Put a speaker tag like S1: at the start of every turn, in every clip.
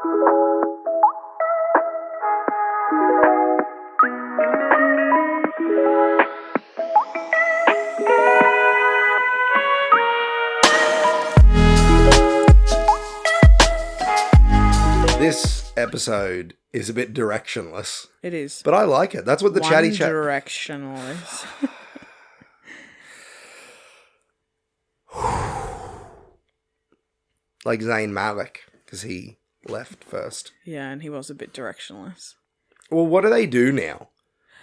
S1: This episode is a bit directionless.
S2: It is.
S1: But I like it. That's what the Chatty Chat...
S2: Directional is.
S1: Like Zayn Malik, because he left first.
S2: Yeah, and he was a bit directionless.
S1: Well, what do they do now?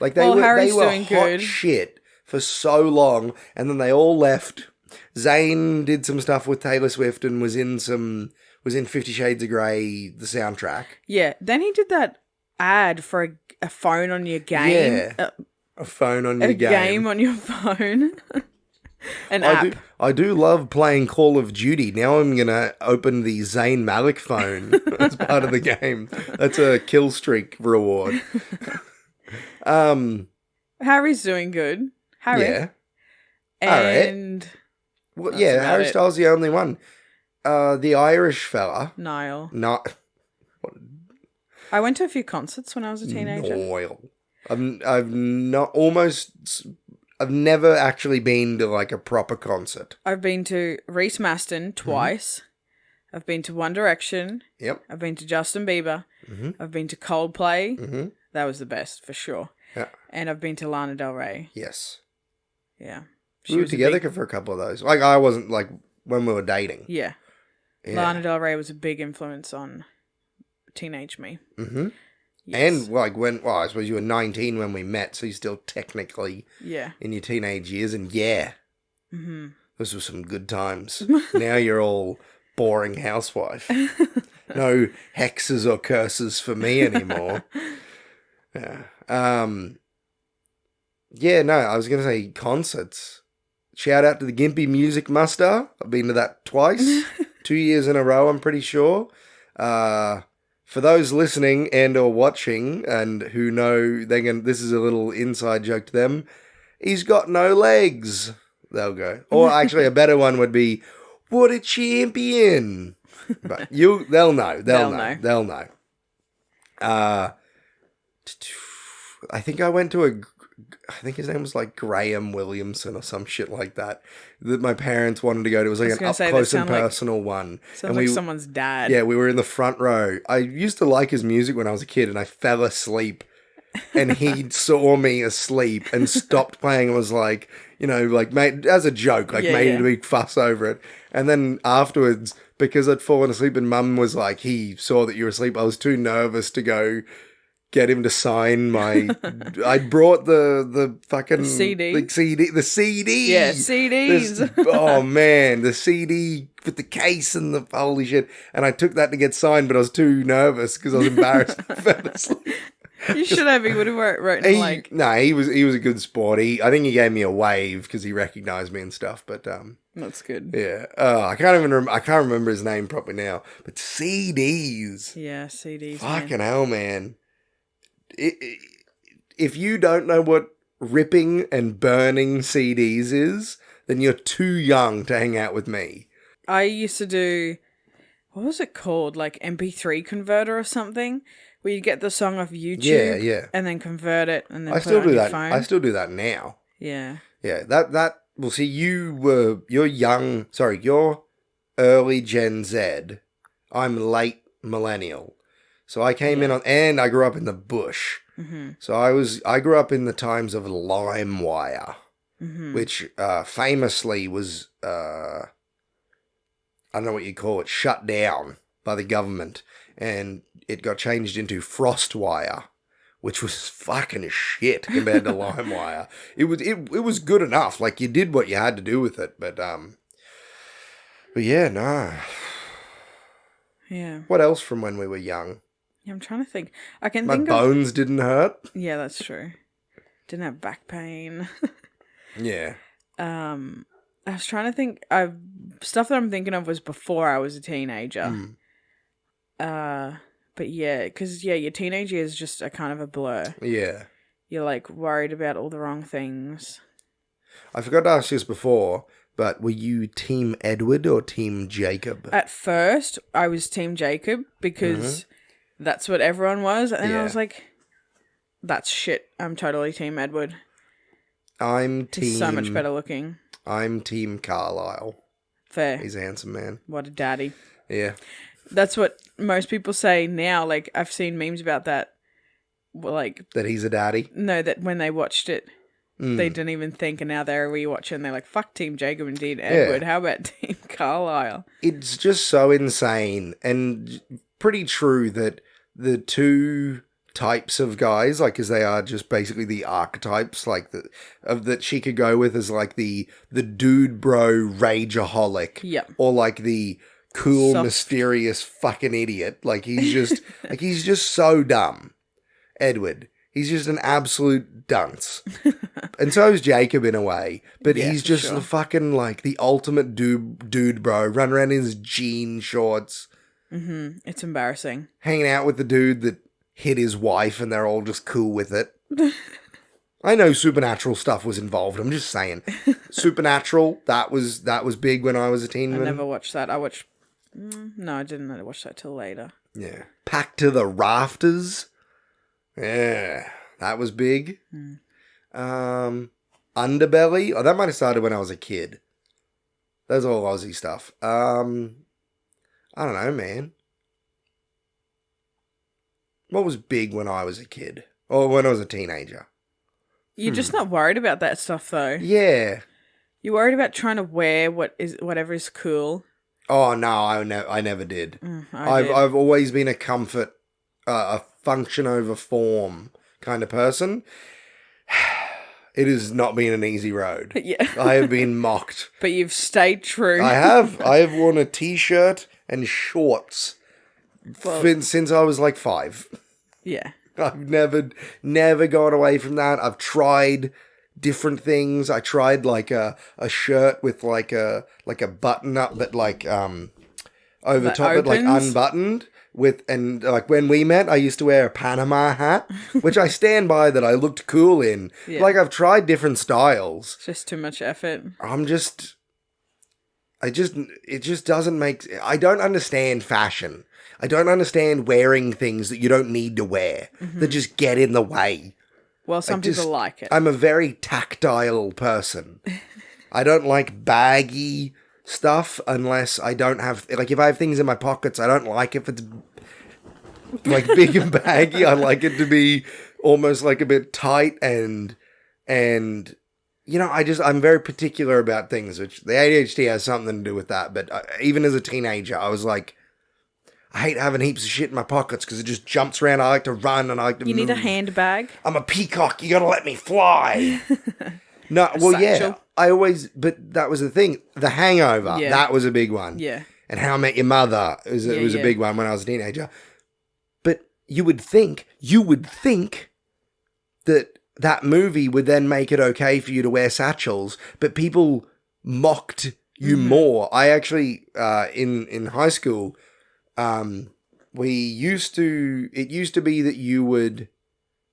S1: Like they were
S2: doing
S1: hot
S2: good.
S1: shit for so long, and then they all left. Zayn did some stuff with Taylor Swift and was in 50 Shades of Grey, the soundtrack.
S2: Yeah, then he did that ad for a phone on your game.
S1: Yeah, a phone on your game.
S2: A game on your phone. An app.
S1: I do love playing Call of Duty. Now I'm going to open the Zayn Malik phone as part of the game. That's a kill streak reward.
S2: Harry's doing good. Harry.
S1: Yeah.
S2: And...
S1: Right. Well, yeah, Harry Styles the only one. The Irish fella.
S2: Niall.
S1: Not.
S2: I went to a few concerts when I was a teenager.
S1: Niall. I've never actually been to like a proper concert.
S2: I've been to Reese Maston twice. Mm-hmm. I've been to One Direction.
S1: Yep.
S2: I've been to Justin Bieber. Mm-hmm. I've been to Coldplay. Mm-hmm. That was the best for sure. Yeah. And I've been to Lana Del Rey.
S1: Yes.
S2: Yeah.
S1: We were together for a couple of those. Like I wasn't like when we were dating.
S2: Yeah. Lana Del Rey was a big influence on teenage me. Mm-hmm. Yes.
S1: And like I suppose you were 19 when we met, so you're still technically in your teenage years. And those were some good times. Now you're all boring housewife. No hexes or curses for me anymore. Yeah. No, I was going to say concerts. Shout out to the Gympie Music Muster. I've been to that twice. 2 years in a row, I'm pretty sure. For those listening and or watching and who know, this is a little inside joke to them. He's got no legs. They'll go. Or actually, a better one would be, what a champion. But they'll know. They'll know. I think I went to I think his name was like Graham Williamson or some shit like that my parents wanted to go to. It was like an up-close and personal one.
S2: Sounds like someone's dad.
S1: Yeah, we were in the front row. I used to like his music when I was a kid and I fell asleep and he saw me asleep and stopped playing and was like, made as a joke, made a big fuss over it. And then afterwards, because I'd fallen asleep and Mum was like, he saw that you were asleep, I was too nervous to go get him to sign my... I brought the fucking...
S2: The CD.
S1: The CD.
S2: Yeah, CDs.
S1: Oh, man. The CD with the case and the... Holy shit. And I took that to get signed, but I was too nervous because I was embarrassed. I fell asleep.
S2: You should have. He would have written
S1: No, he was a good sport. I think he gave me a wave because he recognised me and stuff, but...
S2: That's good.
S1: Yeah. I can't remember his name properly now. But CDs.
S2: Yeah, CDs.
S1: Fucking hell, man. If you don't know what ripping and burning CDs is, then you're too young to hang out with me.
S2: I used to do, what was it called? Like MP3 converter or something? Where you get the song off YouTube and then convert it and then put it on your phone.
S1: I still do that now.
S2: Yeah.
S1: Yeah, well, see, you're early Gen Z. I'm late millennial. So I came in and I grew up in the bush. Mm-hmm. So I grew up in the times of LimeWire, which famously was, I don't know what you call it, shut down by the government. And it got changed into FrostWire, which was fucking shit compared to LimeWire. It was good enough. Like, you did what you had to do with it. But yeah, no.
S2: Yeah.
S1: What else from when we were young?
S2: I'm trying to think. My
S1: bones didn't hurt.
S2: Yeah, that's true. Didn't have back pain.
S1: Yeah.
S2: I was trying to think. Stuff that I'm thinking of was before I was a teenager. But yeah, because your teenage years just are kind of a blur.
S1: Yeah.
S2: You're like worried about all the wrong things.
S1: I forgot to ask you this before, But were you Team Edward or Team Jacob?
S2: At first, I was Team Jacob because that's what everyone was. And I was like, that's shit. I'm totally Team Edward. He's so much better looking.
S1: I'm Team Carlisle.
S2: Fair.
S1: He's a handsome man.
S2: What a daddy.
S1: Yeah.
S2: That's what most people say now. Like, I've seen memes about that. Like,
S1: that he's a daddy?
S2: No, that when they watched it, they didn't even think, and now they're rewatching and they're like, fuck Team Jacob and Team Edward. How about Team Carlisle?
S1: It's just so insane and pretty true that the two types of guys, like, because they are just basically the archetypes, like, that she could go with as, like, the dude bro rageaholic.
S2: Yeah.
S1: Or, like, the cool, mysterious fucking idiot. Like, he's just, he's just so dumb. Edward. He's just an absolute dunce. And so is Jacob in a way. But he's just the fucking, like, the ultimate dude bro. Run around in his jean shorts.
S2: Mm-hmm. It's embarrassing.
S1: Hanging out with the dude that hit his wife and they're all just cool with it. I know supernatural stuff was involved. I'm just saying. Supernatural, that was big when I was a teen.
S2: I never watched that. I watched... no, I didn't watch that till later.
S1: Yeah. Packed to the Rafters. Yeah, that was big. Underbelly. Oh, that might have started when I was a kid. That's all Aussie stuff. I don't know, man. What was big when I was a kid? Or when I was a teenager?
S2: You're just not worried about that stuff, though.
S1: Yeah.
S2: You're worried about trying to wear whatever is cool.
S1: Oh, no, I never did.
S2: I've
S1: always been a comfort, a function over form kind of person. It has not been an easy road.
S2: Yeah.
S1: I have been mocked.
S2: But you've stayed true.
S1: I have. I have worn a t-shirt and shorts since I was like 5.
S2: Yeah.
S1: I've never gone away from that. I've tried different things. I tried like a shirt with like a button up, but like over
S2: that
S1: top it, like unbuttoned. And like when we met, I used to wear a Panama hat, which I stand by that I looked cool in. Yeah. Like I've tried different styles.
S2: It's just too much effort.
S1: It just doesn't make, I don't understand fashion. I don't understand wearing things that you don't need to wear, that just get in the way.
S2: Well, some people like it.
S1: I'm a very tactile person. I don't like baggy stuff unless I don't have, like, if I have things in my pockets, I don't like if it's like big and baggy. I like it to be almost like a bit tight and you know, I'm very particular about things, which the ADHD has something to do with that. But even as a teenager, I was like, I hate having heaps of shit in my pockets because it just jumps around. I like to run and I like to move.
S2: You need a handbag?
S1: I'm a peacock. You got to let me fly. No, well, satchel. Yeah. But that was the thing. The Hangover, that was a big one.
S2: Yeah.
S1: And How I Met Your Mother was a big one when I was a teenager. But you would think that movie would then make it okay for you to wear satchels, but people mocked you more. I actually, in high school, it used to be that you would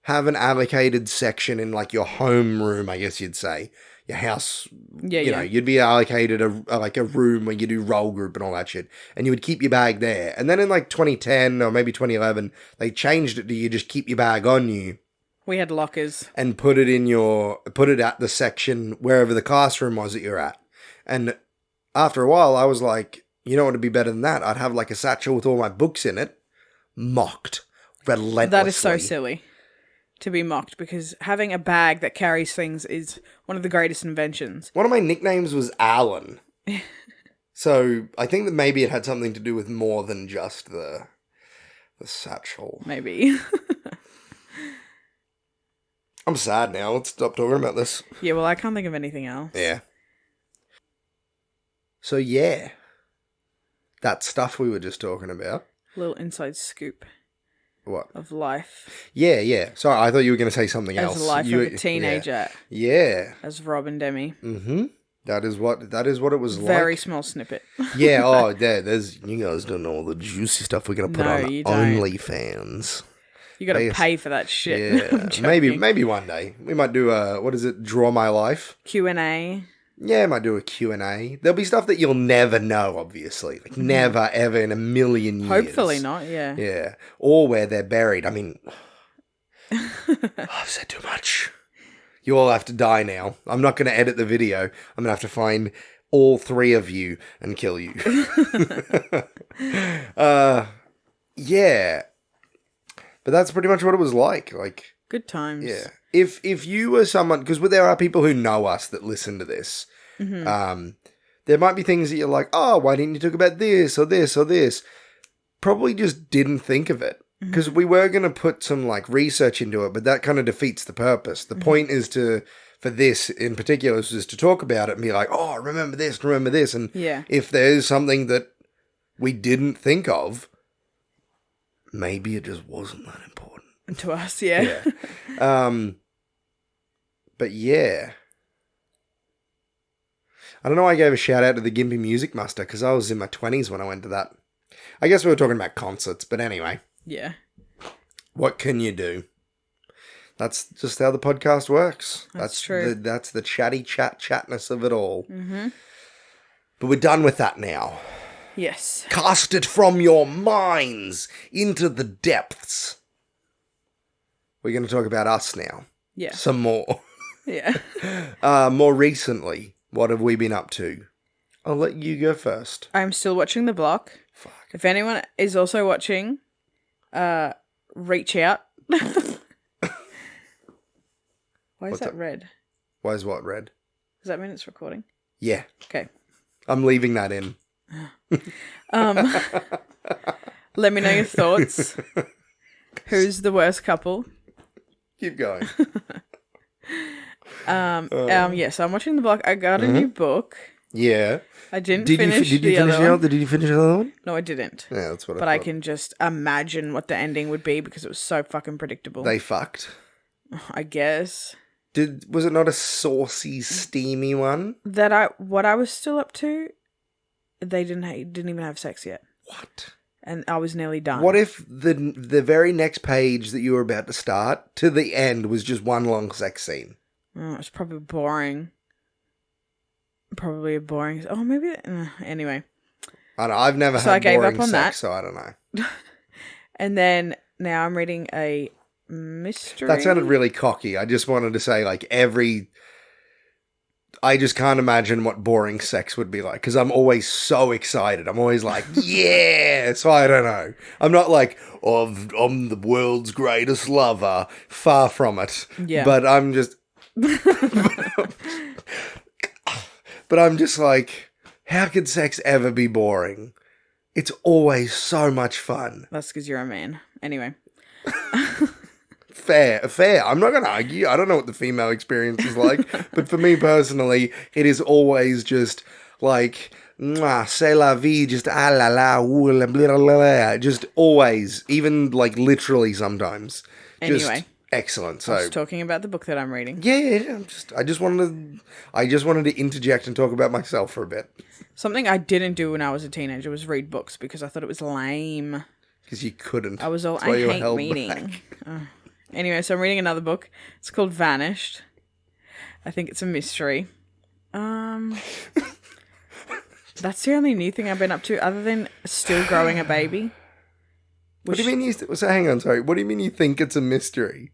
S1: have an allocated section in like your home room, I guess you'd say, your house. You know, you'd be allocated a room where you do roll group and all that shit, and you would keep your bag there. And then in like 2010 or maybe 2011, they changed it to you just keep your bag on you.
S2: We had lockers. And
S1: put it at the section wherever the classroom was that you're at. And after a while, I was like, you know what would be better than that? I'd have like a satchel with all my books in it. Mocked relentlessly.
S2: That is so silly to be mocked, because having a bag that carries things is one of the greatest inventions.
S1: One of my nicknames was Alan. So I think that maybe it had something to do with more than just the satchel.
S2: Maybe.
S1: I'm sad now. Let's stop talking about this.
S2: Yeah, well, I can't think of anything else.
S1: Yeah. So, yeah. That stuff we were just talking about.
S2: Little inside scoop.
S1: What?
S2: Of life.
S1: Yeah. Sorry, I thought you were going to say something else.
S2: As the life of a teenager.
S1: Yeah.
S2: As Rob and Demi.
S1: Mm-hmm. That is what it was like.
S2: Very small snippet.
S1: Yeah, there's, you guys don't know all the juicy stuff we're going to put on OnlyFans.
S2: You got to pay for that shit.
S1: Yeah, maybe one day we might do what is it? Draw My Life
S2: Q&A.
S1: Yeah, I might do a Q&A. There'll be stuff that you'll never know, obviously. Like, never, ever in a million years.
S2: Hopefully not, yeah.
S1: Yeah. Or where they're buried. I mean, I've said too much. You all have to die now. I'm not going to edit the video. I'm going to have to find all 3 of you and kill you. Yeah. But that's pretty much what it was like. Like,
S2: good times.
S1: Yeah. If you were someone, because there are people who know us that listen to this, there might be things that you're like, oh, why didn't you talk about this or this or this? Probably just didn't think of it. Because we were going to put some like research into it, but that kind of defeats the purpose. The point is for this in particular, is just to talk about it and be like, oh, remember this. And if there's something that we didn't think of, maybe it just wasn't that important.
S2: To us, yeah.
S1: But yeah. I don't know why I gave a shout out to the Gympie Music Muster, because I was in my 20s when I went to that. I guess we were talking about concerts, but anyway.
S2: Yeah.
S1: What can you do? That's just how the podcast works.
S2: That's true.
S1: That's the chatness of it all. But we're done with that now.
S2: Yes.
S1: Cast it from your minds into the depths. We're going to talk about us now.
S2: Yeah.
S1: Some more.
S2: Yeah.
S1: More recently, what have we been up to? I'll let you go first.
S2: I'm still watching The Block.
S1: Fuck.
S2: If anyone is also watching, reach out. Why is that red?
S1: Why is what red?
S2: Does that mean it's recording?
S1: Yeah.
S2: Okay.
S1: I'm leaving that in.
S2: Let me know your thoughts. Who's the worst couple?
S1: Keep going.
S2: Yes, I'm watching The Block. I got a new book.
S1: Yeah.
S2: I didn't finish the other one.
S1: Did you finish the other one?
S2: No, I didn't.
S1: Yeah, that's what I thought.
S2: But I can just imagine what the ending would be because it was so fucking predictable.
S1: They fucked.
S2: I guess.
S1: Was it not a saucy, steamy one?
S2: What I was still up to, they didn't even have sex yet.
S1: What?
S2: And I was nearly done.
S1: What if the very next page that you were about to start to the end was just one long sex scene?
S2: Oh, it's probably boring. Probably a boring. Oh, maybe. Anyway.
S1: I don't know. I've never had boring sex, so I don't know.
S2: And then now I'm reading a mystery.
S1: That sounded really cocky. I just wanted to say, like, I just can't imagine what boring sex would be like, because I'm always so excited. I'm always like, yeah! So I don't know. I'm not like, I'm the world's greatest lover. Far from it.
S2: Yeah.
S1: But I'm just... But I'm just like, how could sex ever be boring? It's always so much fun.
S2: That's because you're a man. Anyway.
S1: Fair. I'm not going to argue. I don't know what the female experience is like. But for me personally, it is always just like, c'est la vie, just ah la la, ooh, la, blah, blah, blah. Just always, even like literally sometimes.
S2: Anyway.
S1: Just excellent. So
S2: I was talking about the book that I'm reading.
S1: Yeah. I just wanted to interject and talk about myself for a bit.
S2: Something I didn't do when I was a teenager was read books because I thought it was lame.
S1: Because you couldn't.
S2: I hate reading. Anyway, so I'm reading another book. It's called Vanished. I think it's a mystery. That's the only new thing I've been up to, other than still growing a baby.
S1: What do you mean so hang on, sorry. What do you mean you think it's a mystery?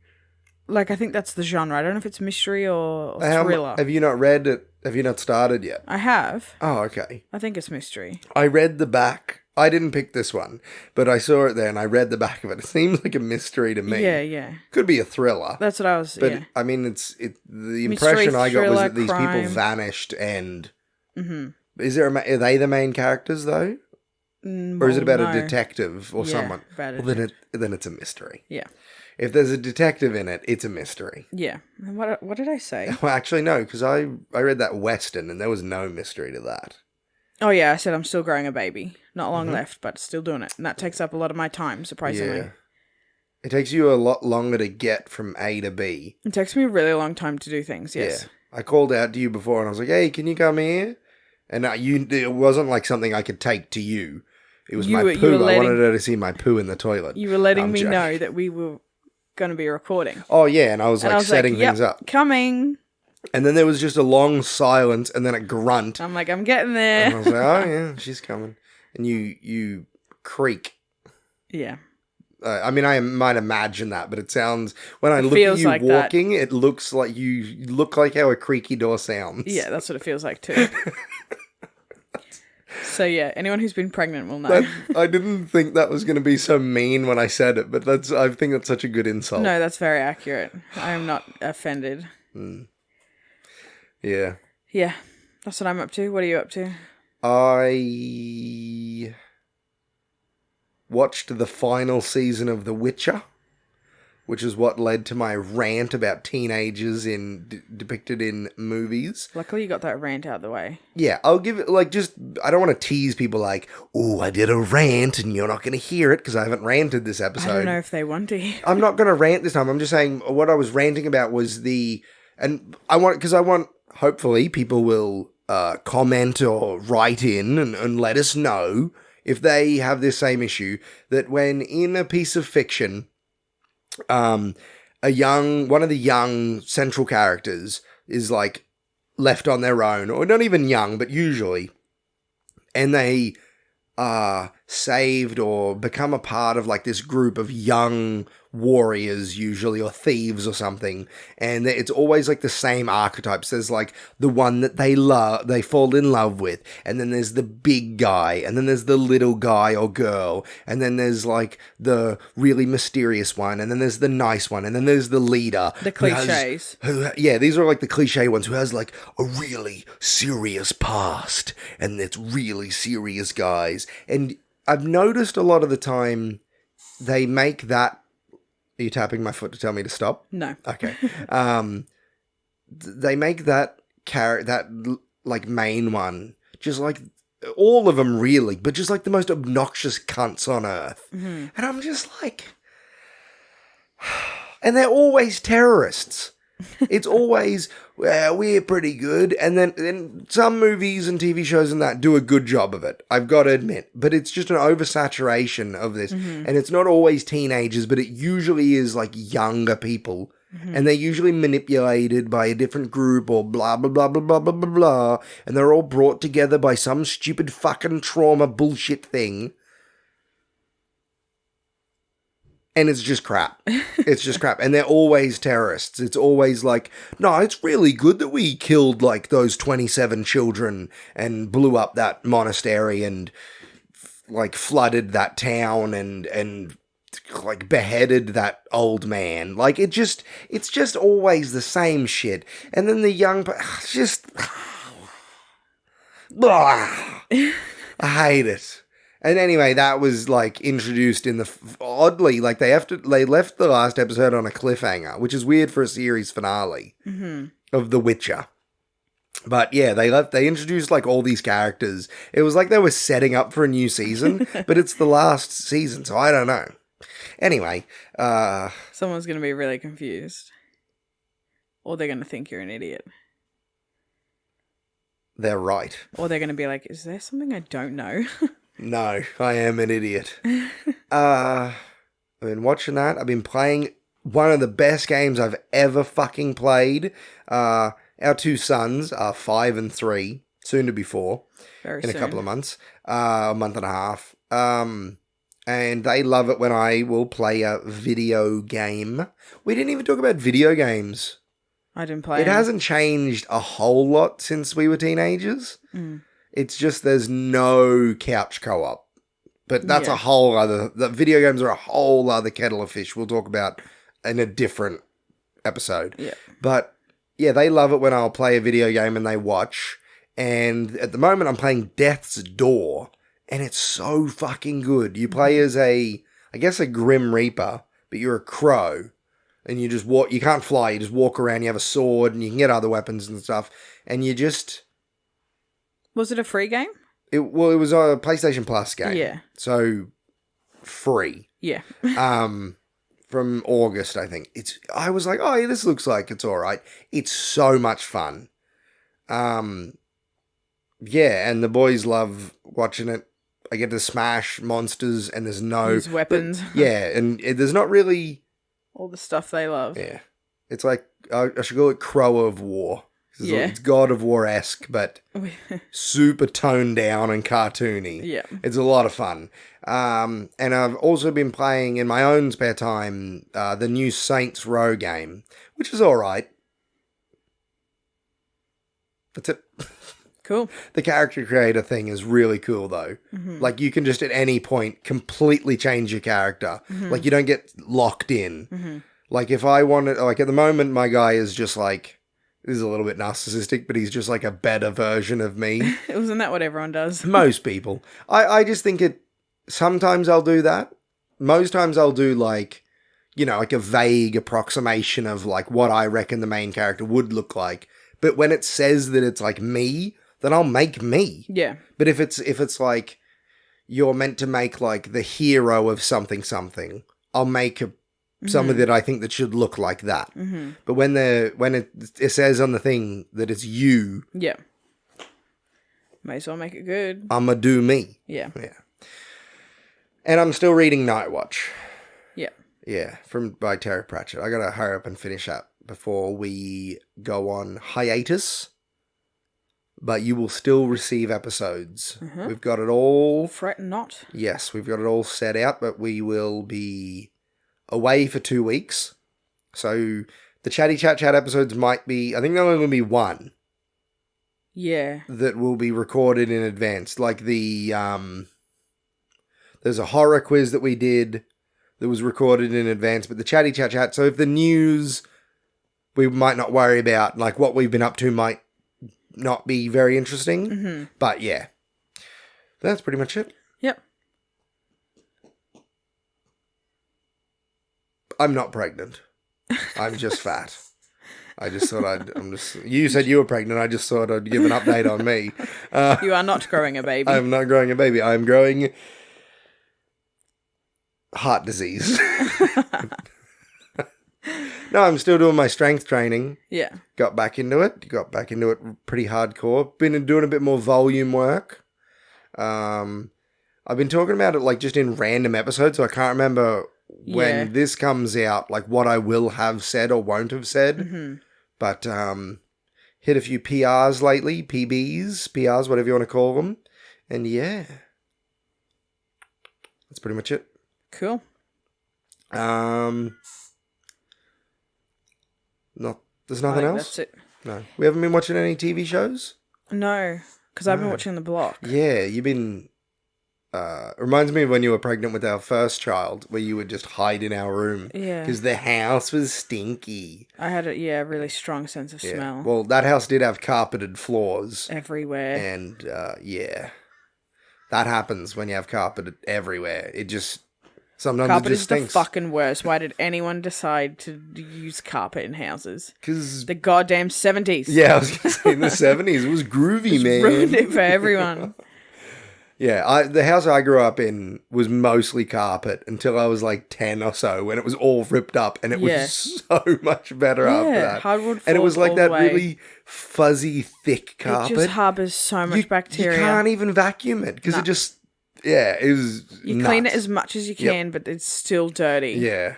S2: Like, I think that's the genre. I don't know if it's mystery or thriller.
S1: Have you not read it? Have you not started yet?
S2: I have.
S1: Oh, okay.
S2: I think it's mystery.
S1: I read the back. I didn't pick this one, but I saw it there and I read the back of it. It seems like a mystery to me.
S2: Yeah.
S1: Could be a thriller.
S2: That's what I was,
S1: But, I mean, the impression I got was that these people vanished and... Mm-hmm. Are they the main characters, though? Or is it about a detective or someone? Well, then it's a mystery.
S2: Yeah.
S1: If there's a detective in it, it's a mystery.
S2: Yeah. What did I say?
S1: Well, actually, no, because I read that Western and there was no mystery to that.
S2: Oh, yeah, I said I'm still growing a baby. Not long left, but still doing it. And that takes up a lot of my time, surprisingly. Yeah.
S1: It takes you a lot longer to get from A to B.
S2: It takes me a really long time to do things, yes.
S1: Yeah. I called out to you before and I was like, hey, can you come here? And it wasn't like something I could take to you. It was my poo. I wanted her to see my poo in the toilet.
S2: You were letting me know that we were going to be recording.
S1: Oh, yeah, and I was setting things up.
S2: Coming.
S1: And then there was just a long silence and then a grunt.
S2: I'm like, I'm getting there.
S1: And I was like, oh yeah, she's coming. And you creak.
S2: Yeah.
S1: I mean, I might imagine that, but it sounds... When I look at you
S2: like
S1: walking, it looks like you look like how a creaky door sounds.
S2: Yeah, that's what it feels like too. So yeah, anyone who's been pregnant will know.
S1: I didn't think that was going to be so mean when I said it, but I think that's such a good insult.
S2: No, that's very accurate. I am not offended.
S1: Yeah.
S2: Yeah, that's what I'm up to. What are you up to?
S1: I watched the final season of The Witcher, which is what led to my rant about teenagers depicted in movies.
S2: Luckily, you got that rant out of the way.
S1: Yeah, I'll give it, I don't want to tease people like, oh, I did a rant and you're not going to hear it because I haven't ranted this episode.
S2: I don't know if they want to.
S1: I'm not going to rant this time. I'm just saying what I was ranting about was hopefully people will comment or write in and let us know if they have this same issue, that when in a piece of fiction, one of the young central characters is like left on their own, or not even young, but usually, and they are saved or become a part of like this group of young warriors usually, or thieves or something, and it's always like the same archetypes. There's like the one that they fall in love with, and then there's the big guy, and then there's the little guy or girl, and then there's like the really mysterious one, and then there's the nice one, and then there's the leader.
S2: The cliches.
S1: These are like the cliche ones who has like a really serious past, and it's really serious guys. And I've noticed a lot of the time they make that... Are you tapping my foot to tell me to stop?
S2: No.
S1: Okay. They make that like main one, just like all of them really, but just like the most obnoxious cunts on earth. Mm-hmm. And I'm just like... And they're always terrorists. It's always, well, we're pretty good. And then some movies and TV shows and that do a good job of it, I've got to admit. But it's just an oversaturation of this. Mm-hmm. And it's not always teenagers, but it usually is like younger people. Mm-hmm. And they're usually manipulated by a different group or blah, blah, blah, blah, blah, blah, blah, blah. And they're all brought together by some stupid fucking trauma bullshit thing. And it's just crap. It's just crap. And they're always terrorists. It's always like, no, it's really good that we killed like those 27 children and blew up that monastery and like flooded that town and like beheaded that old man. Like it's just always the same shit. And then the young, just, I hate it. And anyway, that was like introduced in oddly, like they left the last episode on a cliffhanger, which is weird for a series finale of The Witcher. But yeah, they introduced like all these characters. It was like they were setting up for a new season, but it's the last season, so I don't know. Anyway,
S2: someone's going to be really confused. Or they're going to think you're an idiot.
S1: They're right.
S2: Or they're going to be like, is there something I don't know?
S1: No, I am an idiot. I've been watching that. I've been playing one of the best games I've ever fucking played. Our two sons are 5 and 3, soon to be 4, in a couple of months, a month and a half. And they love it when I will play a video game. We didn't even talk about video games.
S2: I didn't play.
S1: It hasn't changed a whole lot since we were teenagers. Mm. It's just there's no couch co-op. But that's a whole other... The video games are a whole other kettle of fish we'll talk about in a different episode. Yeah. But, yeah, they love it when I'll play a video game and they watch. And at the moment, I'm playing Death's Door. And it's so fucking good. You play as a Grim Reaper, but you're a crow. And you just walk... You can't fly. You just walk around. You have a sword and you can get other weapons and stuff. And you just...
S2: Was it a free game?
S1: It was a PlayStation Plus game.
S2: Yeah.
S1: So, free.
S2: Yeah.
S1: From August, I think. I was like, oh, yeah, this looks like it's all right. It's so much fun. Yeah, and the boys love watching it. I get to smash monsters, and there's no...
S2: Use weapons.
S1: And there's not really...
S2: All the stuff they love.
S1: Yeah. It's like, I should call it Crow of War.
S2: Yeah.
S1: It's God of War-esque, but super toned down and cartoony.
S2: Yeah.
S1: It's a lot of fun. And I've also been playing in my own spare time the new Saints Row game, which is all right. That's it.
S2: Cool.
S1: The character creator thing is really cool, though.
S2: Mm-hmm.
S1: Like, you can just at any point completely change your character.
S2: Mm-hmm.
S1: Like, you don't get locked in.
S2: Mm-hmm.
S1: Like, if I wanted... Like, at the moment, my guy is just like... This is a little bit narcissistic, but he's just like a better version of me.
S2: Isn't that what everyone does?
S1: Most people. I just think it... Sometimes I'll do that. Most times I'll do, like... You know, like a vague approximation of, like, what I reckon the main character would look like. But when it says that it's, like, me... then I'll make me.
S2: Yeah.
S1: But if it's like you're meant to make like the hero of something, I'll make something that I think that should look like that.
S2: Mm-hmm.
S1: But when it says on the thing that it's you,
S2: yeah, may as well make it good.
S1: I'ma do me.
S2: Yeah.
S1: And I'm still reading Nightwatch.
S2: Yeah.
S1: Yeah, by Terry Pratchett. I gotta hurry up and finish up before we go on hiatus. But you will still receive episodes. Mm-hmm. We've got it all...
S2: Fret not.
S1: Yes, we've got it all set out, but we will be away for 2 weeks. So the Chatty Chat episodes might be... I think there'll only be one.
S2: Yeah. That
S1: will be recorded in advance. Like the... there's a horror quiz that we did that was recorded in advance, but the Chatty Chat... So if the news we might not worry about, like what we've been up to might... not be very interesting, but yeah, that's pretty much it.
S2: Yep.
S1: I'm not pregnant. I'm just fat. I just thought you said you were pregnant. I just thought I'd give an update on me.
S2: You are not growing a baby.
S1: I'm not growing a baby. I'm growing heart disease. No, I'm still doing my strength training.
S2: Yeah.
S1: Got back into it pretty hardcore. Been doing a bit more volume work. I've been talking about it like just in random episodes, so I can't remember when this comes out, like what I will have said or won't have said. Mm-hmm. But hit a few PRs lately, PRs, whatever you want to call them. And yeah. That's pretty much it.
S2: Cool.
S1: There's nothing else?
S2: That's it.
S1: No. We haven't been watching any TV shows?
S2: No, because I've been watching The Block.
S1: Yeah, you've been... reminds me of when you were pregnant with our first child, where you would just hide in our room.
S2: Yeah.
S1: Because the house was stinky.
S2: I had a really strong sense of smell.
S1: Well, that house did have carpeted floors.
S2: Everywhere.
S1: And, that happens when you have carpet everywhere. It just... Sometimes
S2: carpet
S1: it just stinks.
S2: Is the fucking worst. Why did anyone decide to use carpet in houses?
S1: Because...
S2: The goddamn 70s.
S1: Yeah, I was going to say in the 70s. It was groovy, man.
S2: Ruined it for everyone.
S1: Yeah, the house I grew up in was mostly carpet until I was like 10 or so, when it was all ripped up, and it was so much better after that.
S2: Hardwood floors,
S1: and it was like that
S2: way.
S1: Really fuzzy, thick carpet.
S2: It just harbours so much bacteria.
S1: You can't even vacuum it because it just... Yeah, it was
S2: You clean it as much as you can, but it's still dirty.
S1: Yeah.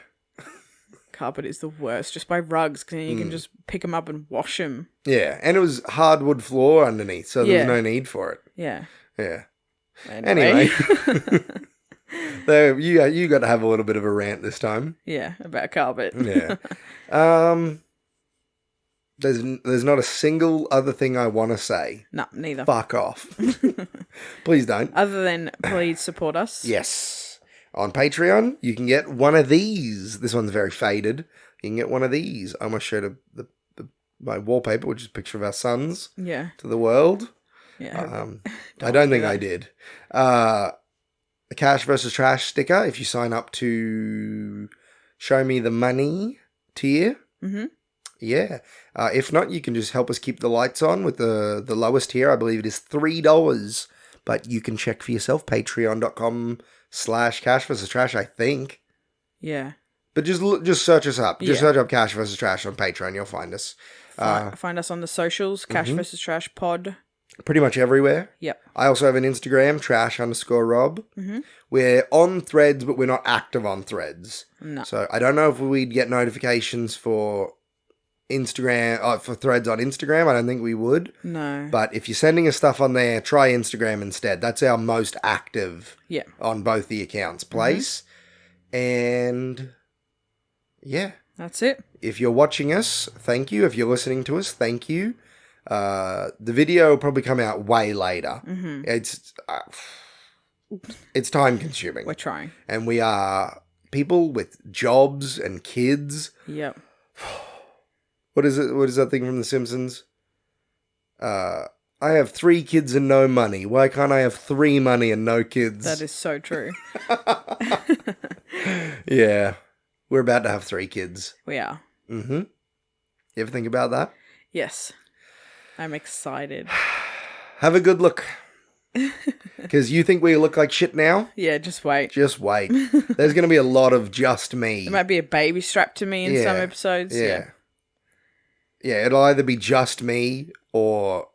S2: Carpet is the worst, just by rugs, because you can just pick them up and wash them.
S1: Yeah, and it was hardwood floor underneath, so there was no need for it.
S2: Yeah.
S1: Yeah. Anyway. Though you got to have a little bit of a rant this time.
S2: Yeah, about carpet.
S1: Yeah. There's not a single other thing I want to say.
S2: No, neither.
S1: Fuck off. Please don't.
S2: Other than please support us.
S1: Yes. On Patreon, you can get one of these. This one's very faded. You can get one of these. I almost showed my wallpaper, which is a picture of our sons.
S2: Yeah.
S1: To the world.
S2: Yeah.
S1: I don't think I did. A Cash versus Trash sticker if you sign up to Show Me the Money tier.
S2: Mm-hmm.
S1: Yeah. If not, you can just help us keep the lights on with the lowest tier. I believe it is $3. But you can check for yourself. Patreon.com/Cash versus Trash, I think.
S2: Yeah.
S1: But just search us up. Just search up Cash versus Trash on Patreon. You'll find us.
S2: Find us on the socials. Cash versus Trash pod.
S1: Pretty much everywhere.
S2: Yep.
S1: I also have an Instagram, trash_Rob.
S2: Mm-hmm.
S1: We're on Threads, but we're not active on Threads.
S2: No.
S1: So I don't know if we'd get notifications for Instagram, for threads on Instagram. I don't think we would.
S2: No.
S1: But if you're sending us stuff on there, try Instagram instead. That's our most active on both the accounts place. And yeah.
S2: That's it.
S1: If you're watching us, thank you. If you're listening to us, thank you. The video will probably come out way later. It's time consuming.
S2: We're trying.
S1: And we are people with jobs and kids.
S2: Yep.
S1: What is it? What is that thing from The Simpsons? I have 3 kids and no money. Why can't I have 3 money and no kids?
S2: That is so true.
S1: Yeah. We're about to have 3 kids.
S2: We are.
S1: Mm-hmm. You ever think about that?
S2: Yes. I'm excited.
S1: Have a good look. Because you think we look like shit now?
S2: Yeah, just wait.
S1: Just wait. There's going to be a lot of just me.
S2: There might be a baby strapped to me in some episodes.
S1: Yeah. Yeah, it'll either be just me or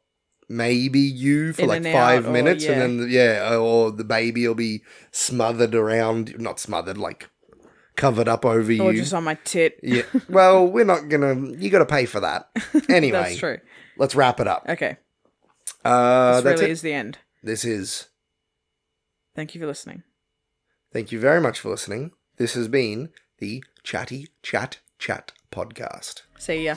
S1: maybe you for like 5 minutes. And then, or the baby will be smothered around. Not smothered, like covered up over you.
S2: Or just on my tit.
S1: Yeah. Well, we're not going to... You got to pay for that. Anyway.
S2: That's true.
S1: Let's wrap it up.
S2: Okay.
S1: This
S2: really is the end.
S1: This is.
S2: Thank you for listening.
S1: Thank you very much for listening. This has been the Chatty Chat podcast.
S2: See ya.